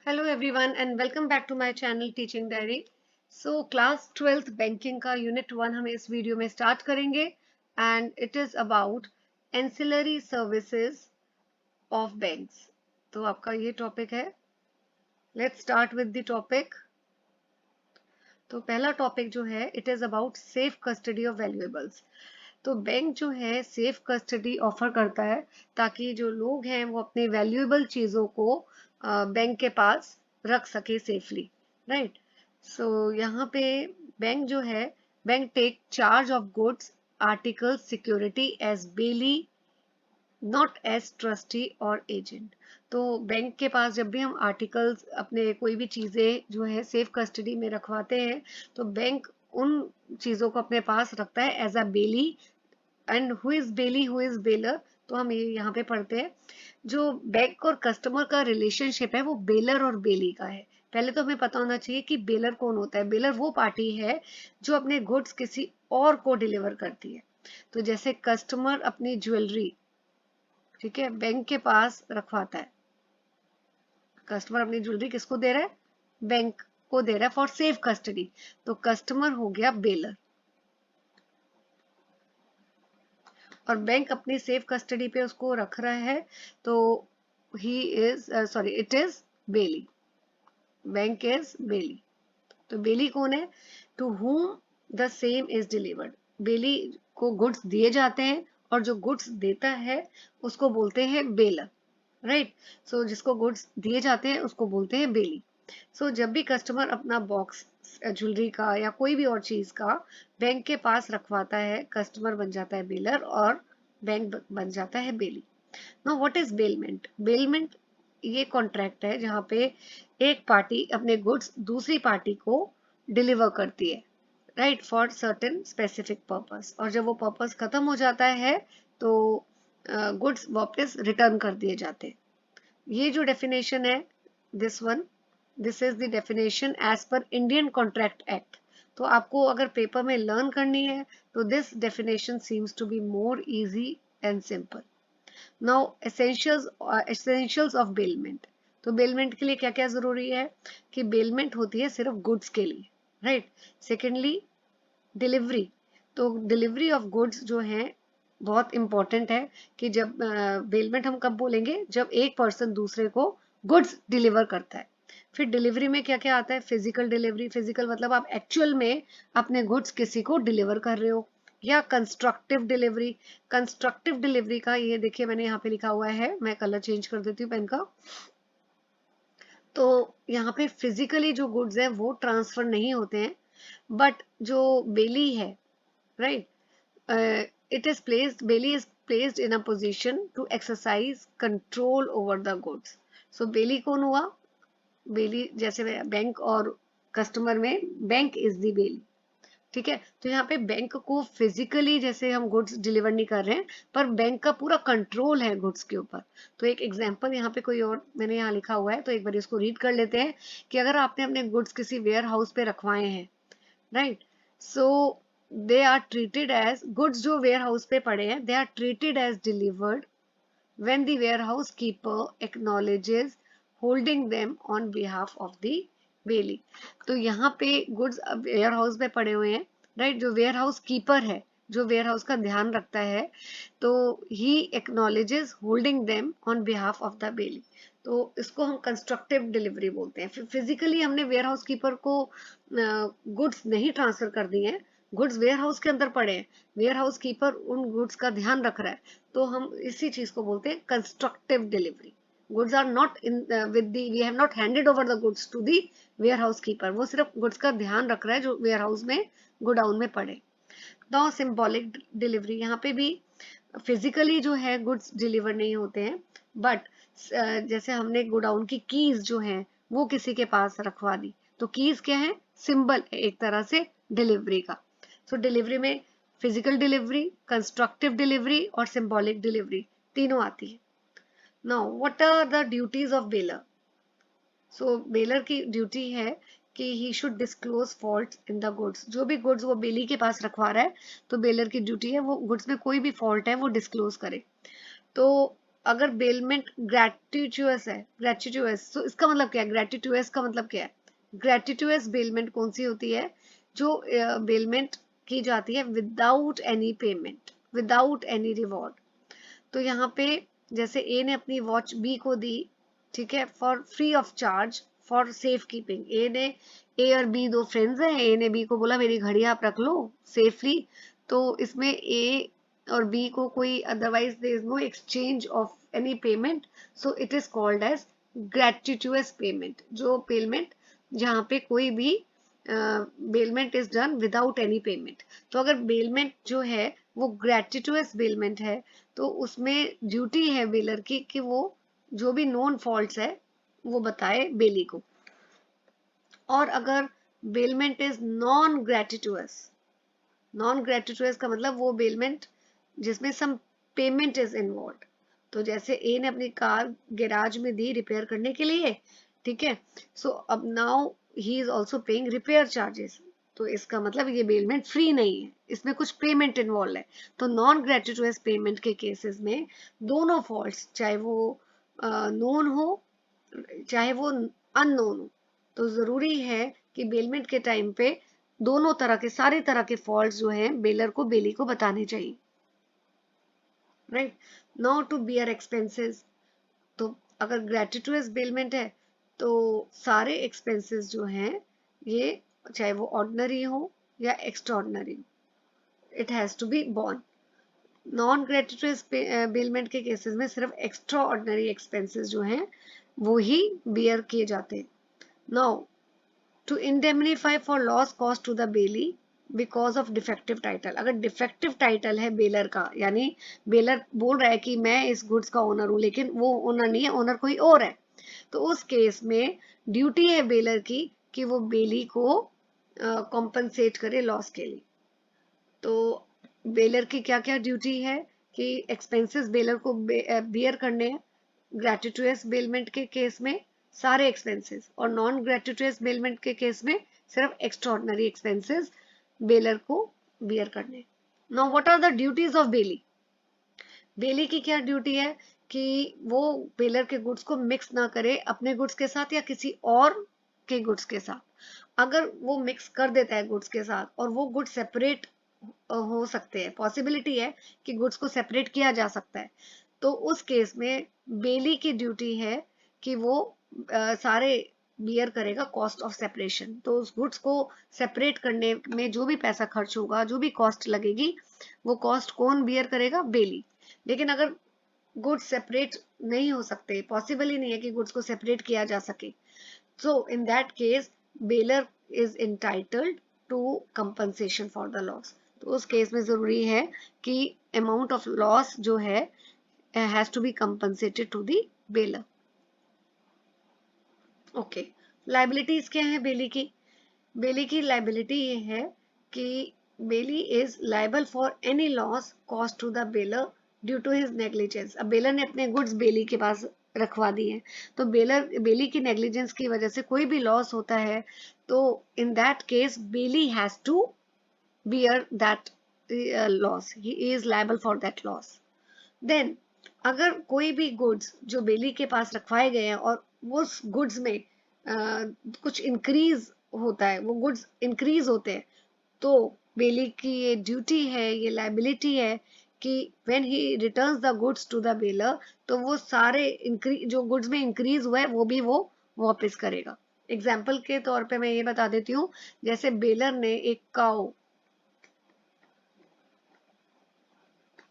Hello everyone and welcome back to my channel Teaching Diary. So class 12th banking का unit 1 हम इस video में start करेंगे and it is about ancillary services of banks. तो आपका ये topic है. Let's start with the topic. तो पहला टॉपिक जो है it is about safe custody of valuables. तो बैंक जो है सेफ कस्टडी ऑफर करता है ताकि जो लोग हैं वो अपने वैल्यूएबल चीज़ों को बैंक के पास रख सके सेफली, राइट. सो यहाँ पे बैंक जो है bank take charge of goods article security as bailee not as trustee और एजेंट. तो बैंक के पास जब भी हम आर्टिकल्स अपने कोई भी चीज़ें जो है सेफ कस्टडी में रखवाते हैं तो बैंक उन चीज़ों को अपने पास रखता है as a bailee. And who is bailee who is bailor, तो हम ये यहाँ पे पढ़ते हैं जो बैंक और कस्टमर का रिलेशनशिप है वो बेलर और बेली का है. पहले तो हमें पता होना चाहिए कि बेलर कौन होता है. बेलर वो पार्टी है जो अपने गुड्स किसी और को डिलीवर करती है. तो जैसे कस्टमर अपनी ज्वेलरी, ठीक है, बैंक के पास रखवाता है. कस्टमर अपनी ज्वेलरी किसको दे रहा है? बैंक को दे रहा है फॉर सेफ कस्टडी. तो कस्टमर हो गया बेलर और बैंक अपनी सेफ कस्टडी पे उसको रख रहा है तो he is it is bailee. Bank is bailee. तो बेली कौन है? To whom the same is delivered. Bailee को गुड्स दिए जाते हैं और जो गुड्स देता है उसको बोलते हैं बेलर, राइट. सो जिसको गुड्स दिए जाते हैं उसको बोलते हैं बेली. सो जब भी कस्टमर अपना बॉक्स ज्वेलरी का या कोई भी और चीज का बैंक के पास रखवाता है कस्टमर बन जाता है बेलर और बैंक बन जाता है bailee. Now what is bailment? Bailment ये कॉन्ट्रैक्ट है जहाँ पे एक पार्टी अपने गुड्स दूसरी पार्टी को डिलीवर करती है, right, for certain specific purpose. और जब वो पर्पस खत्म हो जाता है तो गुड्स वापस रिटर्न कर दिए जाते हैं. ये जो डेफिनेशन है this is the definition as per Indian Contract Act. तो आपको अगर पेपर में लर्न करनी है तो this definition seems to be more easy and simple. Now essentials of bailment. तो बेलमेंट के लिए क्या क्या जरूरी है? कि बेलमेंट होती है सिर्फ गुड्स के लिए, राइट. Secondly delivery. तो डिलीवरी ऑफ गुड्स जो है बहुत इंपॉर्टेंट है कि जब बेलमेंट हम कब बोलेंगे? जब एक पर्सन दूसरे को गुड्स डिलीवर करता है. फिर डिलीवरी में क्या क्या आता है? Physical delivery. फिजिकल मतलब आप एक्चुअल में अपने गुड्स किसी को डिलीवर कर रहे हो. या कंस्ट्रक्टिव डिलीवरी. कंस्ट्रक्टिव डिलीवरी का ये देखिए मैंने यहाँ पे लिखा हुआ है, मैं कलर चेंज कर देती हूँ पेन का. तो यहाँ पे फिजिकली जो गुड्स है वो ट्रांसफर नहीं होते हैं बट जो बेली है, right, it is placed Bailey is placed in a position to exercise control over the goods. So Bailey कौन हुआ? बेली जैसे बैंक और कस्टमर में बैंक इज दी बेली, ठीक है. तो यहाँ पे बैंक को फिजिकली जैसे हम गुड्स डिलीवर नहीं कर रहे हैं पर बैंक का पूरा कंट्रोल है गुड्स के ऊपर. तो एक एग्जांपल यहाँ पे कोई और मैंने यहाँ लिखा हुआ है तो एक बार इसको रीड कर लेते हैं कि अगर आपने अपने गुड्स किसी वेयर हाउस पे रखवाए हैं, right, so they are treated as goods जो वेयर हाउस पे पड़े हैं they are treated as delivered when the warehouse keeper acknowledges holding them on behalf of the बेली. तो यहाँ पे गुड्स वेयर हाउस पे पड़े हुए हैं, राइट. जो वेयर हाउस कीपर है जो वेयर हाउस का ध्यान रखता है तो he acknowledges holding them on behalf of the bailee. तो इसको हम कंस्ट्रक्टिव डिलीवरी बोलते हैं. फिजिकली हमने वेयर हाउस कीपर को गुड्स नहीं ट्रांसफर कर दिए हैं, गुड्स वेयर हाउस के अंदर पड़े हैं, वेयर हाउस कीपर उन गुड्स का ध्यान रख रहा है, तो हम इसी चीज को बोलते हैं constructive delivery. Goods are not in with the we have not handed over the goods to the warehouse keeper. वो सिर्फ गुड्स का ध्यान रख रहा है जो वेयर हाउस में गोडाउन में पड़े. Now symbolic delivery. यहाँ पे भी फिजिकली जो है गुड्स डिलीवर नहीं होते हैं बट जैसे हमने गोडाउन की कीज जो है वो किसी के पास रखवा दी तो कीज क्या है? सिंबल है एक तरह से डिलीवरी का. सो डिलीवरी में फिजिकल डिलीवरी, कंस्ट्रक्टिव डिलीवरी और सिंबॉलिक डिलीवरी तीनों आती है. Now what are the duties of bailor? So bailor की ड्यूटी है कि he should disclose fault in the goods. जो भी गुड्स वो बेली के पास रखवा रहा है तो बेलर की ड्यूटी है वो गुड्स में कोई भी फॉल्ट है वो डिस्क्लोज करे. तो अगर बेलमेंट ग्रेटिट्यूअस है, ग्रेटिट्यूअस, तो इसका मतलब क्या है? ग्रेटिट्यूअस का मतलब क्या है? ग्रेटिट्यूअस बेलमेंट कौन सी होती है? जो बेलमेंट की जाती है without any payment, without any reward. तो यहाँ पे जैसे ए ने अपनी वॉच बी को दी, ठीक है, for free of charge for safe keeping. A और बी दो फ्रेंड्स हैं, ए ने बी को बोला मेरी घड़ी आप रख लो सेफली। तो इसमें ए और बी को कोई otherwise there is no exchange of any payment, so it is called as gratuitous payment. जो पेमेंट जहाँ पे कोई भी bailment is done without any payment. तो अगर बेलमेंट जो है वो ग्रेटिट्यूअस बेलमेंट है, तो उसमें ड्यूटी है बेलर की कि वो जो भी नोन फॉल्ट्स है वो बताए बेली को। और अगर बेलमेंट इज नॉन ग्रेटिट्यूअस, नॉन ग्रेटिट्यूअस का मतलब वो बेलमेंट जिसमें सम पेमेंट इज इन्वॉल्व। तो जैसे ए ने अपनी कार गैराज में दी रिपेयर करने के लिए, ठीक है, सो अब now he is also paying repair charges. तो इसका मतलब ये बेलमेंट फ्री नहीं है, इसमें कुछ पेमेंट इन्वॉल्व है। तो नॉन ग्रेटिट्यूअस पेमेंट के केसेस में दोनों फॉल्ट्स, चाहे वो नोन हो चाहे वो अननोन हो, तो जरूरी है कि बेलमेंट के टाइम पे दोनों तरह के, सारे तरह के फॉल्ट्स जो हैं बेलर को बेली को बताने चाहिए, right. Now to bear expenses. तो अगर ग्रेटिट्यूअस बेलमेंट है तो सारे एक्सपेंसेस जो हैं ये चाहे वो ऑर्डिनरी हो या extraordinary, it has to be borne. Non gratuitous bailment के केसेस में सिर्फ एक्स्ट्रा ऑर्डिनरी एक्सपेंसेस जो हैं वो ही बियर किए जाते हैं। Now to indemnify for loss cost to the bailee because of defective title. अगर डिफेक्टिव टाइटल है बेलर का, यानी बेलर बोल रहा है कि मैं इस गुड्स का ओनर हूं लेकिन वो ओनर नहीं है, ओनर कोई और है, तो उस केस में ड्यूटी है बेलर की कि वो बेली को कॉम्पनसेट करे लॉस के लिए। तो बेलर की क्या क्या ड्यूटी है कि एक्सपेंसेस बेलर को बियर करने हैं। ग्रेटिट्यूअस बेलमेंट के केस में सारे एक्सपेंसेस, और नॉन ग्रेटिट्यूअस बेलमेंट के केस में सिर्फ एक्स्ट्राऑर्डिनरी एक्सपेंसेस बेलर को बियर करने। Now what are the duties of bailee? Bailee की क्या ड्यूटी है कि वो बेलर के गुड्स को मिक्स ना करे अपने गुड्स के साथ या किसी और के गुड्स के साथ। अगर वो मिक्स कर देता है गुड्स के साथ और वो गुड्स सेपरेट हो सकते हैं, पॉसिबिलिटी है कि गुड्स को सेपरेट किया जा सकता है, तो उस केस में बेली की ड्यूटी है कि वो सारे बियर करेगा कॉस्ट ऑफ सेपरेशन। तो उस गुड्स को सेपरेट करने में जो भी पैसा खर्च होगा, जो भी कॉस्ट लगेगी, वो कॉस्ट कौन बियर करेगा? बेली। लेकिन अगर गुड्स सेपरेट नहीं हो सकते, पॉसिबल ही नहीं है कि गुड्स को सेपरेट किया जा सके, so in that case bailor is entitled to compensation for the loss. तो उस केस में जरूरी है कि अमाउंट ऑफ लॉस जो है has to be compensated to the bailor. Okay, liabilities क्या है बेली की? बेली की लाइबिलिटी ये है कि bailee is liable for any loss cost to the bailor due to his negligence. अब बेलर ने अपने गुड्स बेली के पास रखवा दिए हैं, तो बेली की नेग्लिजेंस की वजह से कोई भी लॉस होता है, तो in that case bailee has to bear that loss, he is liable for that loss. Then अगर कोई भी गुड्स जो बेली के पास रखवाए गए हैं और उस गुड्स में कुछ इंक्रीज होता है, वो गुड्स इंक्रीज होते हैं, तो बेली की ये ड्यूटी है, ये लाइबिलिटी है कि when he returns the goods to the bailor, तो वो सारे जो गुड्स में इंक्रीज हुआ है वो भी वो वापस करेगा। एग्जाम्पल के तौर पे मैं ये बता देती हूँ, जैसे बेलर ने एक काऊ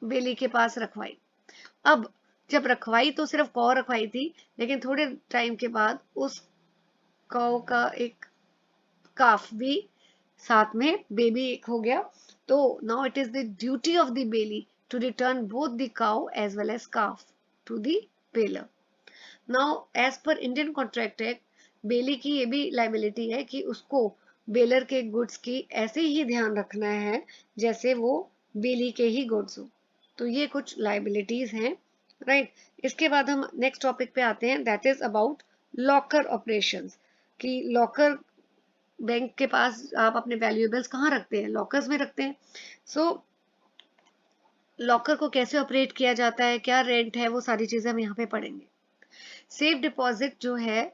बेली के पास रखवाई। अब जब रखवाई तो सिर्फ कौ रखवाई थी, लेकिन थोड़े टाइम के बाद उस कौ का एक काफ भी साथ में बेबी एक हो गया। तो now it is the duty of the bailee to return both the cow as well as calf to the bailor. Now as per Indian Contract Act, bailee की ये भी लाइबिलिटी है कि उसको बेलर के गुड्स की ऐसे ही ध्यान रखना है जैसे वो बेली के ही गुड्स हो। तो ये कुछ लाइबिलिटीज हैं, राइट। इसके बाद हम नेक्स्ट टॉपिक पे आते हैं, that is about locker operations. कि लॉकर, बैंक के पास आप अपने वैल्यूएबल्स कहाँ रखते हैं? लॉकर्स में रखते हैं। सो लॉकर को कैसे ऑपरेट किया जाता है, क्या रेंट है, वो सारी चीजें हम यहाँ पे पढ़ेंगे। सेफ डिपॉजिट जो है,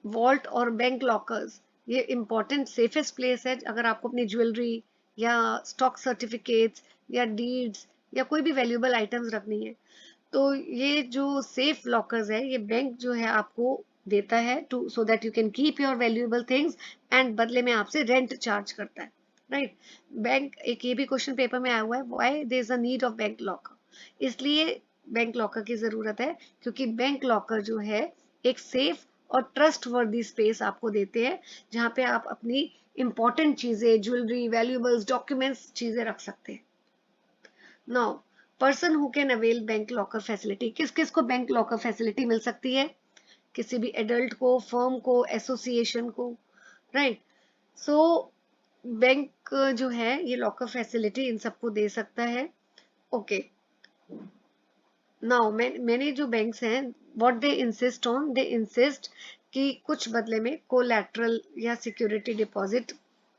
वॉल्ट और बैंक लॉकर्स, ये इंपॉर्टेंट सेफेस्ट प्लेस है अगर आपको अपनी ज्वेलरी या स्टॉक सर्टिफिकेट्स या डीड्स या कोई भी वैल्यूएबल आइटम्स रखनी है। तो ये जो सेफ लॉकर्स है, ये बैंक जो है आपको देता है to so that you can keep your valuable things, and बदले में आपसे रेंट चार्ज करता है, राइट। बैंक, एक ये भी क्वेश्चन पेपर में आया हुआ है, why there is a need of bank locker. इसलिए बैंक लॉकर की जरूरत है क्योंकि बैंक लॉकर जो है एक सेफ और ट्रस्ट वर्दी स्पेस आपको देते हैं, जहां पे आप अपनी इंपॉर्टेंट चीजें, ज्वेलरी, वैल्यूएबल्स, डॉक्यूमेंट्स, चीजें रख सकते हैं। Now, person who can avail bank locker facility, किस किस को बैंक लॉकर फैसिलिटी मिल सकती है? किसी भी एडल्ट को, फर्म को, एसोसिएशन को, राइट। सो बैंक जो है ये लॉकर फैसिलिटी इन सबको दे सकता है। ओके, नाउ मैंने जो बैंक्स हैं, what they insist on, they insist कि कुछ बदले में कोलैटरल या सिक्योरिटी डिपॉजिट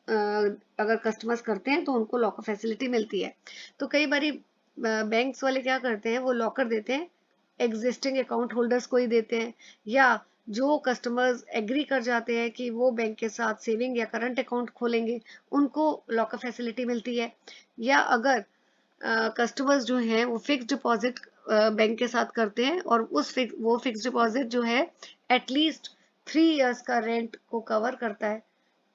अगर कस्टमर्स करते हैं तो उनको लॉकर फैसिलिटी मिलती है। तो कई बारी बैंक्स वाले क्या करते हैं, वो लॉकर देते हैं एग्जिस्टिंग अकाउंट होल्डर्स को ही देते हैं, या जो कस्टमर्स एग्री कर जाते हैं कि वो बैंक के साथ सेविंग या करंट अकाउंट खोलेंगे, उनको लॉकर फैसिलिटी मिलती है। या अगर कस्टमर्स जो हैं वो फिक्स डिपॉजिट बैंक के साथ करते हैं और वो फिक्स डिपॉजिट जो है एटलीस्ट 3 इयर्स का रेंट को कवर करता है,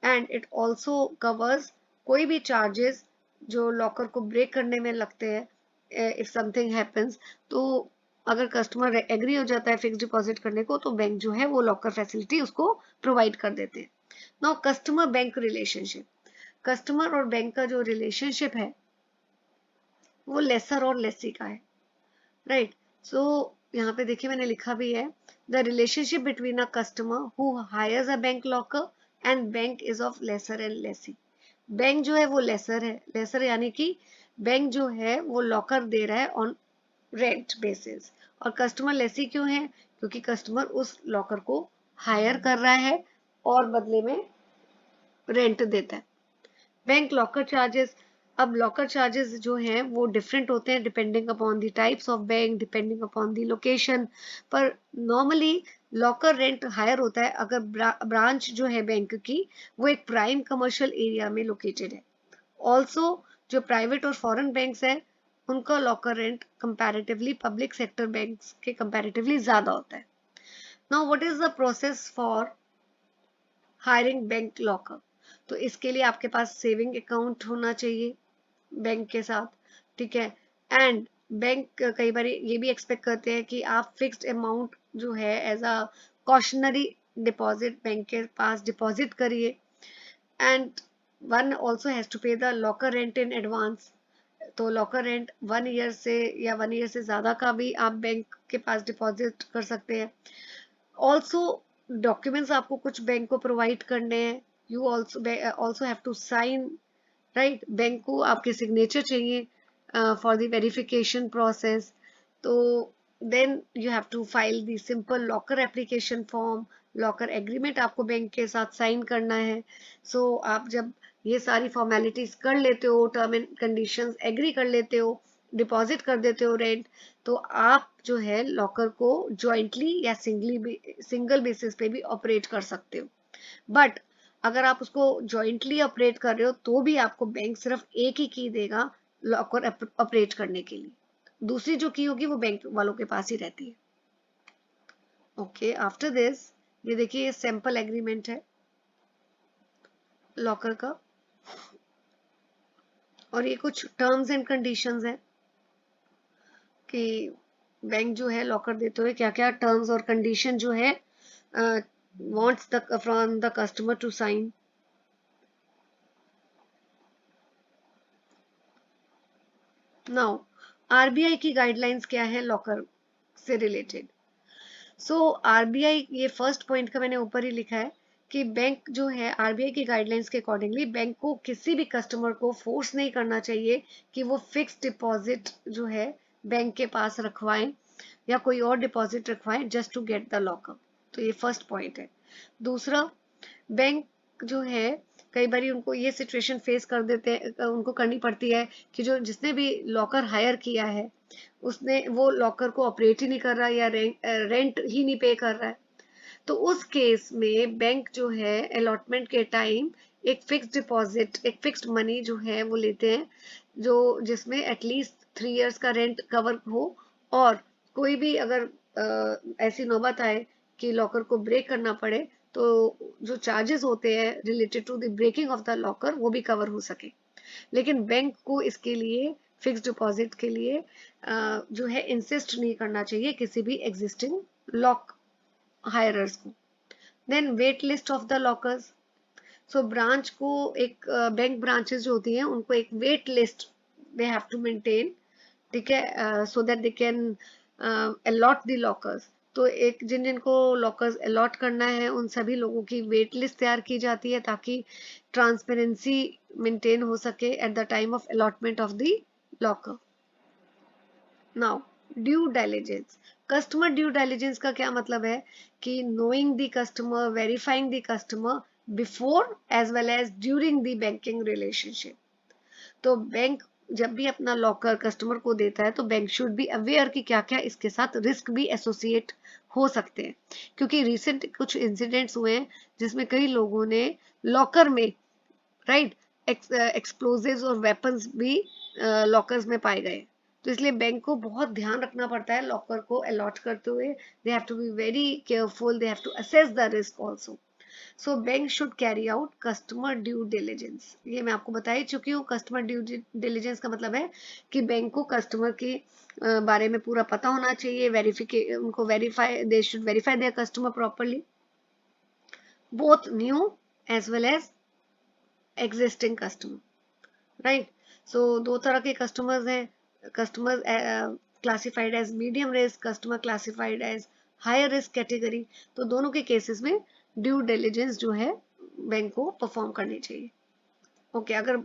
एंड इट ऑल्सो कवर्स कोई भी चार्जेस जो लॉकर को ब्रेक करने में लगते हैं इफ समथिंग हैपेंस। तो अगर कस्टमर एग्री हो जाता है फिक्स डिपॉजिट करने को, तो बैंक जो है वो लॉकर फैसिलिटी उसको प्रोवाइड कर देते हैं। Now, customer bank relationship, customer और बैंक का जो रिलेशनशिप है वो लेसर और लेसी का है, राइट। सो यहाँ पे देखिए मैंने लिखा भी है, the relationship between a customer who hires a bank locker and bank is of lessor and lessee. Bank जो है वो लेसर है, लेसर यानी कि बैंक जो है वो लॉकर दे रहा है ऑन रेंट बेसिस, और कस्टमर लेसी क्यों है? क्योंकि कस्टमर उस लॉकर को हायर कर रहा है और बदले में रेंट देता है। बैंक लॉकर चार्जेस, अब लॉकर चार्जेस जो हैं वो डिफरेंट होते हैं depending upon the types of bank, depending upon the location, पर नॉर्मली लॉकर रेंट हायर होता है अगर ब्रांच जो है बैंक की वो एक प्राइम कमर्शियल एरिया में लोकेटेड है। ऑल्सो जो प्राइवेट और फॉरेन बैंक्स हैं उनका locker rent comparatively public sector banks के कंपैरेटिवली ज्यादा होता है। Now what is the process for hiring bank locker? तो इसके लिए आपके पास सेविंग अकाउंट होना चाहिए बैंक के साथ, ठीक है। एंड बैंक कई बार ये भी एक्सपेक्ट करते हैं कि आप फिक्स्ड अमाउंट जो है as a cautionary deposit bank के पास डिपॉजिट करिए, and one also has to pay the locker rent in advance. तो लॉकर रेंट 1 ईयर से या 1 ईयर से ज्यादा का भी आप बैंक के पास डिपॉजिट कर सकते हैं। ऑल्सो डॉक्यूमेंट्स आपको कुछ बैंक को प्रोवाइड करने हैं, you also have to sign, right. Bank को आपके सिग्नेचर चाहिए फॉर द वेरिफिकेशन प्रोसेस। तो then you have to file the simple locker application form, locker agreement आपको बैंक के साथ साइन करना है। सो आप जब ये सारी फॉर्मेलिटीज कर लेते हो, टर्म एंड कंडीशंस एग्री कर लेते हो, डिपॉजिट कर देते हो रेंट, तो आप जो है लॉकर को जॉइंटली या सिंगल बेसिस पे भी ऑपरेट कर सकते हो। बट अगर आप उसको जॉइंटली ऑपरेट कर रहे हो तो भी आपको बैंक सिर्फ एक ही की देगा लॉकर ऑपरेट करने के लिए, दूसरी जो की होगी वो बैंक वालों के पास ही रहती है। ओके, आफ्टर दिस ये देखिए, ये सैंपल एग्रीमेंट है लॉकर का, और ये कुछ टर्म्स एंड कंडीशंस है कि बैंक जो है लॉकर देते हुए क्या क्या टर्म्स और कंडीशन जो है wants the from the customer to sign। Now, RBI की गाइडलाइंस क्या है लॉकर से रिलेटेड? सो आरबीआई, ये फर्स्ट पॉइंट का मैंने ऊपर ही लिखा है कि बैंक जो है आरबीआई की गाइडलाइंस के अकॉर्डिंगली बैंक को किसी भी कस्टमर को फोर्स नहीं करना चाहिए कि वो फिक्स डिपॉजिट जो है बैंक के पास रखवाएं या कोई और डिपॉजिट रखवाएं just to get the lockup. तो ये फर्स्ट पॉइंट है। दूसरा, बैंक जो है कई बार उनको ये सिचुएशन फेस कर देते हैं, उनको करनी पड़ती है कि जो जिसने भी लॉकर हायर किया है उसने वो लॉकर को ऑपरेट ही नहीं कर रहा या रेंट ही नहीं पे कर रहा है, तो उस केस में बैंक जो है अलॉटमेंट के टाइम एक फिक्स्ड डिपॉजिट, एक फिक्स्ड मनी जो है वो लेते हैं, जो जिसमें एटलीस्ट 3 इयर्स का रेंट कवर हो, और कोई भी अगर ऐसी नौबत आए कि लॉकर को ब्रेक करना पड़े तो जो चार्जेस होते हैं related to the breaking of the locker वो भी कवर हो सके। लेकिन बैंक को इसके लिए फिक्स्ड डिपॉजिट के लिए जो है इंसिस्ट नहीं करना चाहिए किसी भी एग्जिस्टिंग लॉक हायरर्स को। Then wait list of the lockers, so branch को एक बैंक ब्रांचेस जो होती हैं उनको एक wait list they have to maintain, ठीक है, so that they can allot the lockers. तो एक जिन जिनको लॉकर्स अलॉट करना है उन सभी लोगों की वेट लिस्ट तैयार की जाती है ताकि ट्रांसपेरेंसी मेंटेन हो सके at the time of allotment of the locker. Now due diligence, customer due diligence का क्या मतलब है कि knowing the customer, verifying the customer before as well as during the banking relationship. तो बैंक जब भी अपना लॉकर कस्टमर को देता है तो बैंक शुड बी अवेयर कि क्या क्या इसके साथ रिस्क भी एसोसिएट हो सकते हैं, क्योंकि रिसेंट कुछ इंसिडेंट्स हुए हैं जिसमें कई लोगों ने लॉकर में राइट एक्सप्लोजिव्स और वेपन्स भी लॉकर्स में पाए गए। तो इसलिए बैंक को बहुत ध्यान रखना पड़ता है लॉकर को अलॉट करते हुए, they have to be very careful, they have to assess the risk also. So bank should carry out customer due diligence, ये मैं आपको बता ही चुकी हूँ। कस्टमर ड्यू डिलिजेंस का मतलब है कि बैंक को कस्टमर के बारे में पूरा पता होना चाहिए, उनको verify, they should verify their customer properly, both new as well as existing customer, right. So दो तरह के कस्टमर्स हैं, customer classified as medium risk, customer classified as higher risk category. तो दोनों के केसेस में ड्यू डिलिजेंस जो है बैंक को परफॉर्म करनी चाहिए। ओके, अगर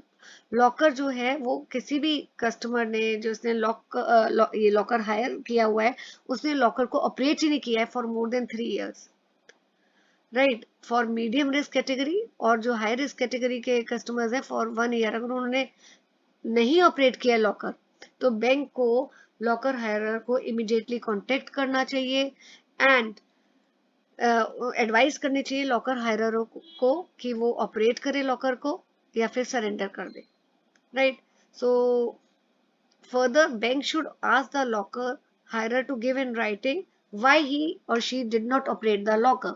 लॉकर जो है वो किसी भी कस्टमर ने जो उसने ये लॉकर हायर किया हुआ है उसने लॉकर को ऑपरेट ही नहीं किया है for more than 3 years, right, for medium risk category, और जो हाई रिस्क कैटेगरी के कस्टमर्स हैं फॉर 1 ईयर, अगर उन्होंने नहीं ऑपरेट किया लॉकर तो बैंक को लॉकर हायरर को इमीडिएटली कांटेक्ट करना चाहिए एंड एडवाइस करनी चाहिए लॉकर हायरर को कि वो ऑपरेट करे लॉकर को या फिर सरेंडर कर दे, right. So further bank should ask the locker hirer to give in writing why he और she did not operate the locker.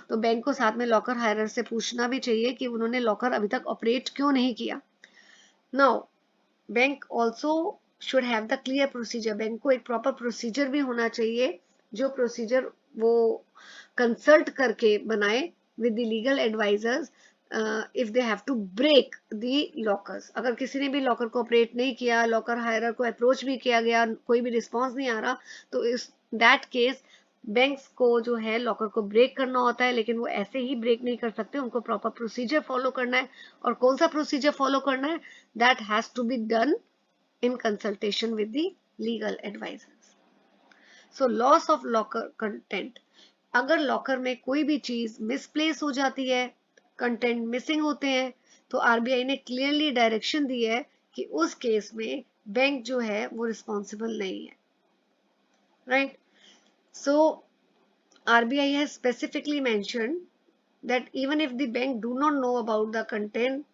तो बैंक को साथ में लॉकर हायरर से पूछना भी चाहिए कि उन्होंने लॉकर अभी तक ऑपरेट क्यों नहीं किया। Now bank also should have the clear procedure, bank को एक प्रॉपर प्रोसीजर भी होना चाहिए, जो प्रोसीजर वो कंसल्ट करके बनाए with the legal advisers if they have to break the lockers. अगर किसी ने भी लॉकर को ऑपरेट नहीं किया, लॉकर हायरर को अप्रोच भी किया गया, कोई भी रिस्पॉन्स नहीं आ रहा, तो इस दैट केस बैंक्स को जो है लॉकर को ब्रेक करना होता है, लेकिन वो ऐसे ही ब्रेक नहीं कर सकते, उनको प्रॉपर प्रोसीजर फॉलो करना है। और कौन सा प्रोसीजर फॉलो करना है, that has to be done in consultation with the legal advisors. So loss of locker content, अगर लॉकर में कोई भी चीज मिसप्लेस हो जाती है, कंटेंट मिसिंग होते हैं, तो आरबीआई ने क्लियरली डायरेक्शन दी है कि उस केस में बैंक जो है वो रिस्पॉन्सिबल नहीं है, right. So RBI has specifically mentioned that even if the bank do not know about the content,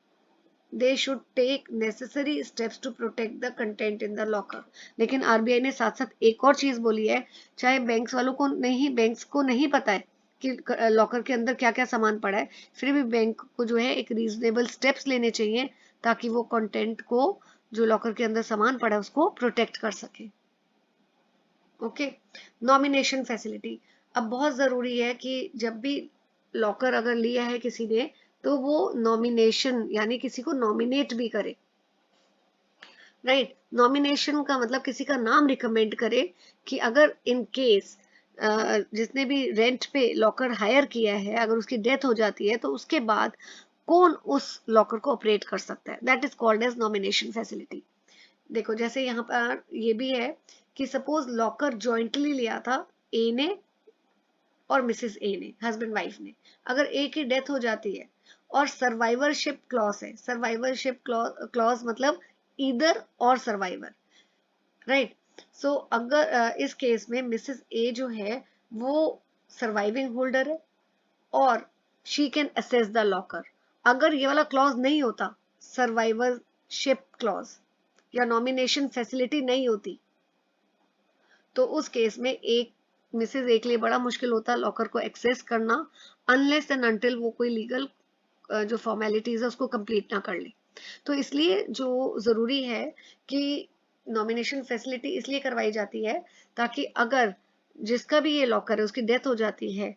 they should take necessary steps to protect the content in the locker। लेकिन RBI ने साथ साथ एक और चीज बोली है, चाहे बैंक्स वालों को नहीं, बैंक्स को नहीं पता है कि लॉकर के अंदर क्या क्या सामान पड़ा है, फिर भी बैंक को जो है एक रीजनेबल स्टेप्स लेने चाहिए ताकि वो कंटेंट को, जो लॉकर के अंदर सामान पड़ा है उसको प्रोटेक्ट कर सके। ओके, नॉमिनेशन फैसिलिटी, अब बहुत जरूरी है कि जब भी लॉकर अगर लिया है किसी ने तो वो नॉमिनेशन यानी किसी को नॉमिनेट भी करे, राइट। नॉमिनेशन का मतलब किसी का नाम रिकमेंड करे कि अगर इन केस जिसने भी रेंट पे लॉकर हायर किया है अगर उसकी डेथ हो जाती है तो उसके बाद कौन उस लॉकर को ऑपरेट कर सकता है, that is called as nomination facility. देखो जैसे यहाँ पर ये भी है कि सपोज लॉकर जॉइंटली लिया था ए ने और मिसेस ए ने, हस्बैंड वाइफ ने, अगर ए की डेथ हो जाती है और सर्वाइवरशिप क्लॉज है। सर्वाइवरशिप क्लॉज मतलब ईदर और सर्वाइवर, राइट। सो अगर इस केस में मिसेस ए जो है वो सर्वाइविंग होल्डर है और she can assess the locker. अगर ये वाला क्लॉज नहीं होता, सर्वाइवरशिप क्लॉज या नॉमिनेशन फैसिलिटी नहीं होती, तो उस केस में एक मिसेज ए के लिए बड़ा मुश्किल होता है लॉकर को एक्सेस करना, अनलेस एंड अनटिल वो कोई लीगल जो फॉर्मेलिटीज है उसको कंप्लीट ना कर ले। तो इसलिए जो जरूरी है कि नॉमिनेशन फैसिलिटी इसलिए करवाई जाती है ताकि अगर जिसका भी ये लॉकर है उसकी डेथ हो जाती है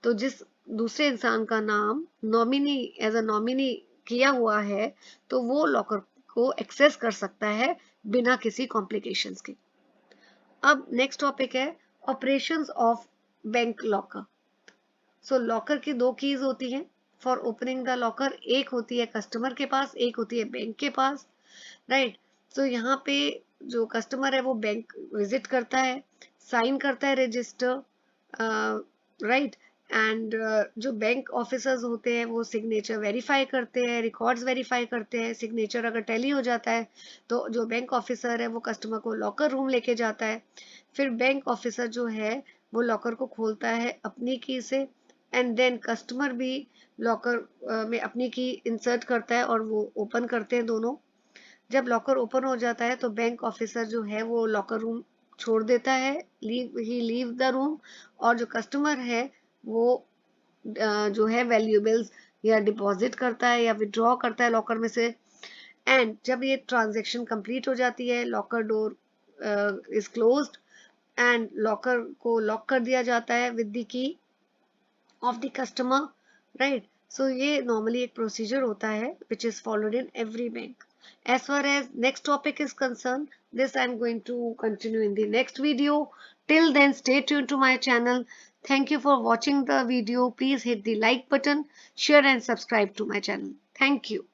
तो जिस दूसरे इंसान का नाम नॉमिनी एज अ नॉमिनी किया हुआ है तो वो लॉकर को एक्सेस कर सकता है बिना किसी कॉम्प्लिकेशंस के। अब नेक्स्ट टॉपिक है operations of bank locker. So locker की दो कीज होती हैं फॉर ओपनिंग द लॉकर, एक होती है कस्टमर के पास, एक होती है बैंक के पास, राइट। सो यहाँ पे जो कस्टमर है वो बैंक विजिट करता है, साइन करता है रजिस्टर, राइट। एंड जो बैंक ऑफिसर्स होते हैं वो सिग्नेचर वेरीफाई करते हैं, रिकॉर्ड्स वेरीफाई करते हैं। सिग्नेचर अगर टैली हो जाता है तो जो बैंक ऑफिसर है वो कस्टमर को लॉकर रूम लेके जाता है। फिर बैंक ऑफिसर जो है वो लॉकर को खोलता है अपनी की से, एंड देन कस्टमर भी लॉकर में अपनी की इंसर्ट करता है और वो ओपन करते हैं दोनों। जब लॉकर ओपन हो जाता है तो बैंक ऑफिसर जो है वो लॉकर रूम छोड़ देता है, लीव द रूम, और जो कस्टमर है वो जो है वैल्यूएबल्स या डिपॉजिट करता है या विड्रॉ करता है लॉकर में से। एंड जब ये ट्रांजैक्शन कंप्लीट हो जाती है locker door is closed end locker को लॉक कर दिया जाता है with the key of the customer, right? So ये normally एक procedure होता है which is followed in every bank. As far as next topic is concerned, this I am going to continue in the next video. Till then, stay tuned to my channel. Thank you for watching the video. Please hit the like button, share and subscribe to my channel. Thank you.